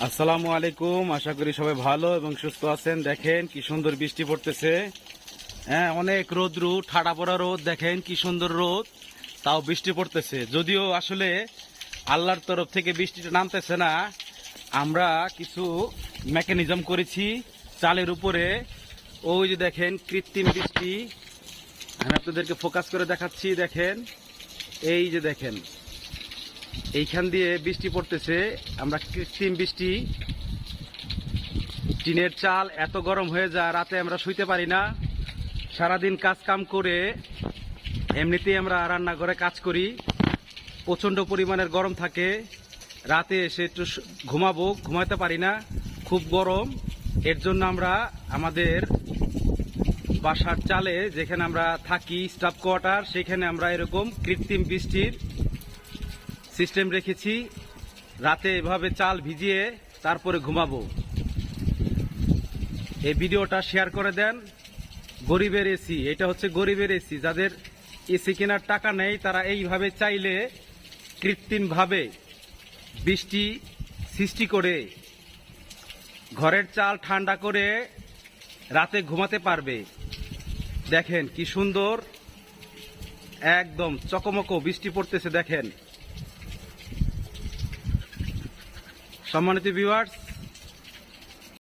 আসসালামু আলাইকুম। আশা করি সবাই ভালো এবং সুস্থ আছেন। দেখেন কি সুন্দর বৃষ্টি পড়তেছে। হ্যাঁ, অনেক রোদ্রু, ঠাডা পড়া রোদ। দেখেন কি সুন্দর রোদ, তাও বৃষ্টি পড়তেছে। যদিও আসলে আল্লাহর তরফ থেকে বৃষ্টিটা নামতেছে না, আমরা কিছু মেকানিজম করেছি চালের উপরে। ওই যে দেখেন কৃত্রিম বৃষ্টি, আমি আপনাদেরকে ফোকাস করে দেখাচ্ছি। দেখেন, এই যে দেখেন এইখান দিয়ে বৃষ্টি পড়তেছে। আমরা কৃত্রিম বৃষ্টি, টিনের চাল এত গরম হয়ে যায়, রাতে আমরা শুইতে পারি না। সারাদিন কাজ কাম করে এমনিতেই আমরা রান্নাঘরে কাজ করি, প্রচণ্ড পরিমাণের গরম থাকে। রাতে এসে একটু ঘুমাতে পারি না, খুব গরম। এর জন্য আমরা আমাদের বাসার চালে, যেখানে আমরা থাকি স্টাফ কোয়ার্টার, সেখানে আমরা এরকম কৃত্রিম বৃষ্টির সিস্টেম রেখেছি। রাতে এভাবে চাল ভিজিয়ে তারপরে ঘুমাবো। এই ভিডিওটা শেয়ার করে দেন। গরিবের এসি, এটা হচ্ছে গরিবের এসি। যাদের এসি কেনার টাকা নেই, তারা এইভাবে চাইলে কৃত্রিমভাবে বৃষ্টি সৃষ্টি করে ঘরের চাল ঠান্ডা করে রাতে ঘুমাতে পারবে। দেখেন কি সুন্দর, একদম চকমকো বৃষ্টি পড়তেছে। দেখেন সম্মানিত ভিউয়ার্স,